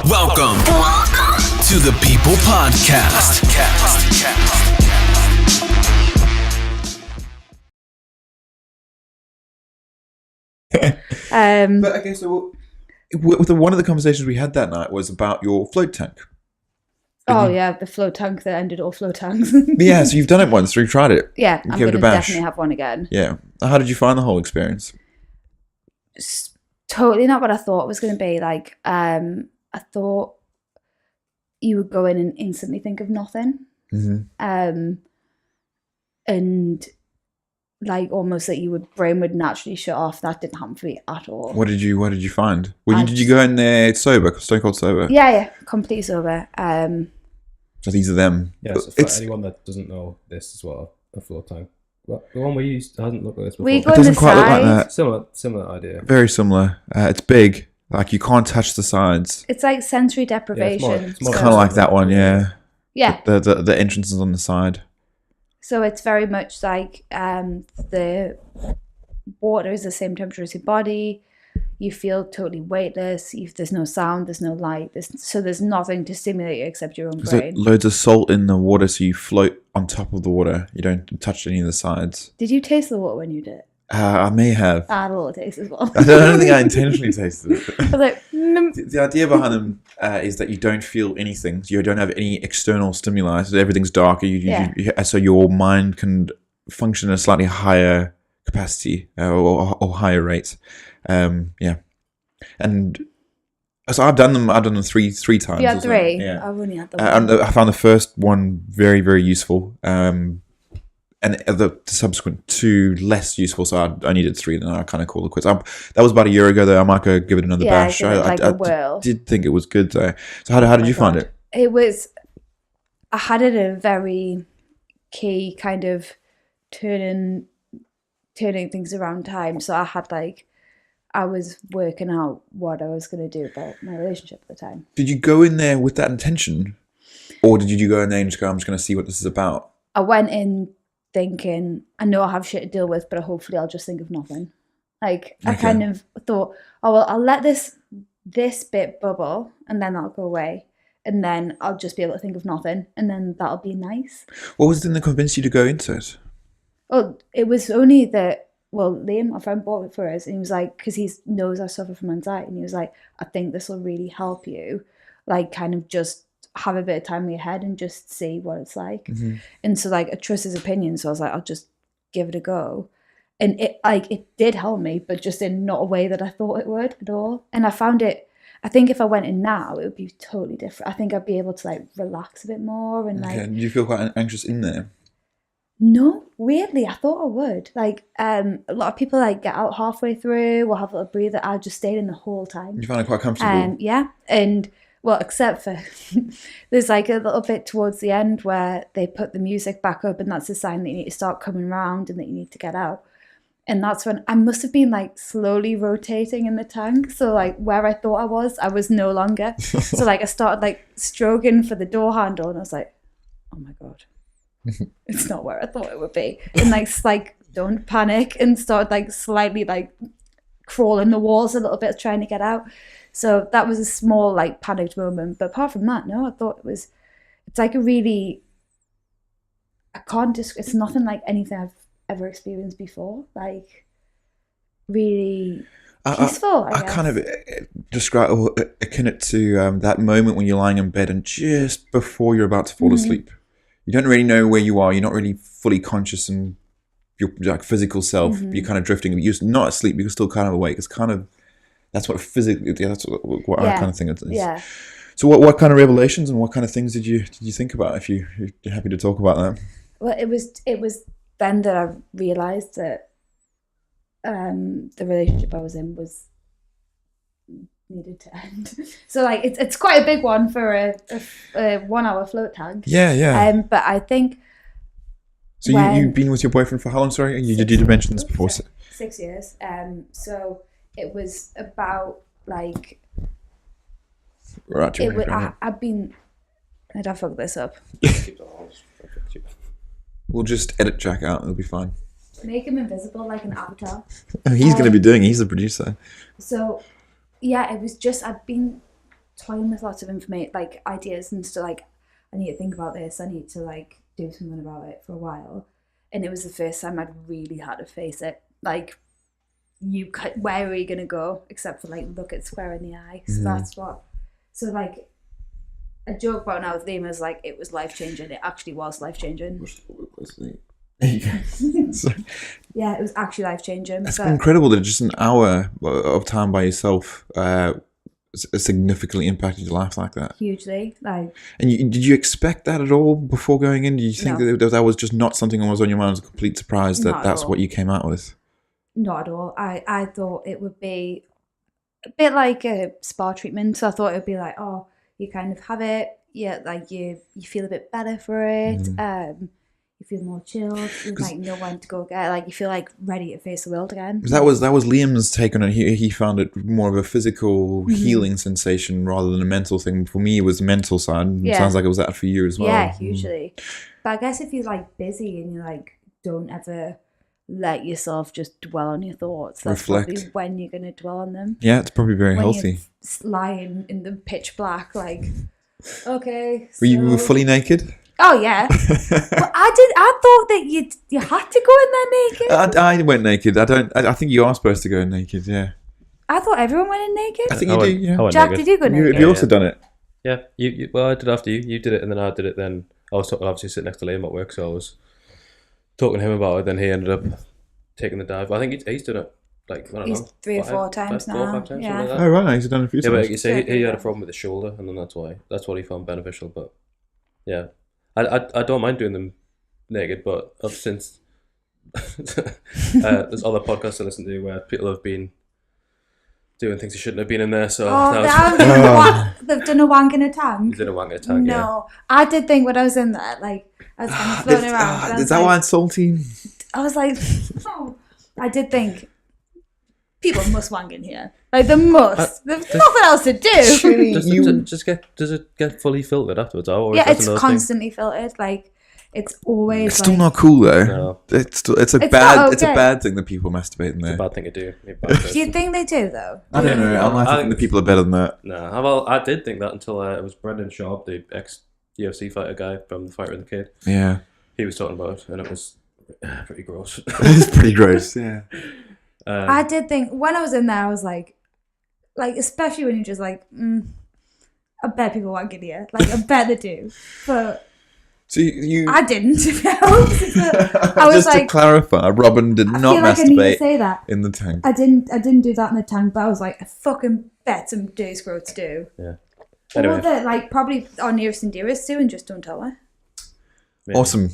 Welcome to the People Podcast. But okay, so one of the conversations we had that night was about your float tank. The float tank that ended all float tanks. Yeah, so you've done it once, so you've tried it. Yeah, I'm Give going it a to bash. definitely have one again. Yeah. How did you find the whole experience? It's totally not what I thought it was going to be. Like, I thought you would go in and instantly think of nothing. Mm-hmm. And like almost that your brain would naturally shut off. That didn't happen for me at all. What did you find? Did you go in there sober, stone cold sober? Yeah, completely sober. So these are them. Yeah, so for anyone that doesn't know this as well, a float tank. Well, the one we used hasn't looked like this before. We It go in doesn't the quite look like side. that. Similar idea. Very similar. It's big. Like you can't touch the sides. It's like sensory deprivation. it's more Kind of like that one, yeah. Yeah. The entrance is on the side. So it's very much like the water is the same temperature as your body. You feel totally weightless. There's no sound. There's no light. There's nothing to stimulate you except your own There's brain. loads of salt in the water, so you float on top of the water. You don't touch any of the sides. Did you taste the water when you did it? I may have. I had a little taste as well. I don't think I intentionally tasted it. I was like, The idea behind them is that you don't feel anything. You don't have any external stimuli. So everything's dark. So your mind can function at a slightly higher capacity or higher rate. Yeah. And so I've done them. I've done them three times. you had or so. three? Yeah. I've only had the And one. I found the first one very, very useful. And the subsequent two less useful, so I needed three. Then I kind of called it quits. That was about a year ago, though. I might go give it another bash. give it like I a whirl. did think it was good, though. So how did you find it? It was, I had it a very key kind of turning things around time. So I was working out what I was going to do about my relationship at the time. Did you go in there with that intention? Or did you go in there and just go, I'm just going to see what this is about? I went in thinking, I know I have shit to deal with, but hopefully I'll just think of nothing. Like, I kind of thought, I'll let this bit bubble and then that'll go away. And then I'll just be able to think of nothing. And then that'll be nice. What was it that convinced you to go into it? Oh, it was only that, Liam, my friend, bought it for us. And he was like, because he knows I suffer from anxiety. And he was like, I think this will really help you. Like, kind of just have a bit of time in your head and just see what it's like. Mm-hmm. And so like I trust his opinion, so I was like, I'll just give it a go. And it did help me, but just in not a way that I thought it would at all. And I found it, I think if I went in now, it would be totally different. I think I'd be able to like relax a bit more and like. Did you feel quite anxious in there? No, weirdly, I thought I would. Like a lot of people like get out halfway through or have a little breather. I just stayed in the whole time. You found it quite comfortable? Yeah, and well, except for there's like a little bit towards the end where they put the music back up and that's a sign that you need to start coming round and that you need to get out. And that's when I must have been like slowly rotating in the tank. So like where I thought I was no longer. So like I started like stroking for the door handle and I was like, oh my God, it's not where I thought it would be. And like don't panic and start like slightly like crawling the walls a little bit trying to get out. So that was a small like panicked moment. But apart from that, no, I thought it's like a really, it's nothing like anything I've ever experienced before. Like really peaceful, I guess. kind of describe or akin it to that moment when you're lying in bed and just before you're about to fall asleep. You don't really know where you are. You're not really fully conscious in your like physical self. You're kind of drifting. You're not asleep. You're still kind of awake. It's kind of, that's what physically, that's what I kind of think it is. Yeah. So what kind of revelations and what kind of things did you think about, if you're happy to talk about that? Well, it was then that I realised that the relationship I was in was needed to end. So like it's quite a big one for a 1 hour float tank. Yeah. But I think. So you've been with your boyfriend for how long? Sorry, you did mention this before. 6 years. So it was about like. Right. I'd fuck this up. We'll just edit Jack out. It'll be fine. Make him invisible like an avatar. He's going to be doing it. He's the producer. So, yeah, it was just, I'd been toying with lots of information, like ideas and stuff. Like, I need to think about this. I need to like do something about it for a while. And it was the first time I'd really had to face it. Like, where are you gonna go except for like look it square in the eye? So that's what. So like, a joke about now with Liam is like it was life changing. It actually was life changing. Yeah, it was actually life changing. It's incredible that just an hour of time by yourself significantly impacted your life like that. Hugely, like. And did you expect that at all before going in? Did you think that was just not something that was on your mind? It was a complete surprise that that's what you came out with? Not at all. I thought it would be a bit like a spa treatment. So I thought it would be like, oh, you kind of have it. Yeah, like you feel a bit better for it. You feel more chilled. You like know when to go get. Like you feel like ready to face the world again. That was Liam's take on it. He found it more of a physical healing sensation rather than a mental thing. For me, it was the mental side. It sounds like it was that for you as well. Yeah, hugely. But I guess if you're like busy and you like don't ever let yourself just dwell on your thoughts, that's probably when you're going to dwell on them. Yeah, it's probably very healthy. You're lying in the pitch black, like, okay. Were you fully naked? Oh yeah. Well, I thought that you had to go in there naked. I went naked. I think you are supposed to go naked. Yeah. I thought everyone went in naked. I think you do. Yeah. Jack, naked. Did you go naked? You also done it. Yeah. You well, I did after you. You did it, and then I did it. Then I was obviously sitting next to Liam at work, so I was talking to him about it. Then he ended up taking the dive. I think he's done it like I don't know, 3 or 4 times now. 4 or 5 times, yeah. Like that. Oh right, he's done a few times. Yeah, but like you say, he had a problem with his shoulder, and then that's what he found beneficial. But yeah. I don't mind doing them naked, but since there's other podcasts I listen to where people have been doing things they shouldn't have been in there. So they've done a wank in a tank. You did a wank in a tank. No, yeah. I did think when I was in there, like I was kind of floating around. Is that why it's salty? I was like, oh. I did think people must wank in here. Like they must. There's nothing else to do. Does it get fully filtered afterwards? Yeah, it's constantly filtered. Like it's always. It's still not cool though. No. It's a bad thing that people masturbate in there. It's a bad thing to do. Do you think they do though? I don't know. I think the people are better than that. No, well, I did think that until it was Brendan Schaub, the ex-UFC fighter guy from The Fighter and the Kid. Yeah. He was talking about it, and it was pretty gross. It's pretty gross. Yeah. I did think when I was in there, I was like especially when you're just like, I bet people wank in here. Like I bet they do, but. So I didn't. I was just to clarify, Robin did not masturbate in the tank. I didn't do that in the tank, but I was like, I fucking bet some dirty scroats do. Yeah. Anyway. Or that like probably our nearest and dearest do and just don't tell her. Maybe. Awesome.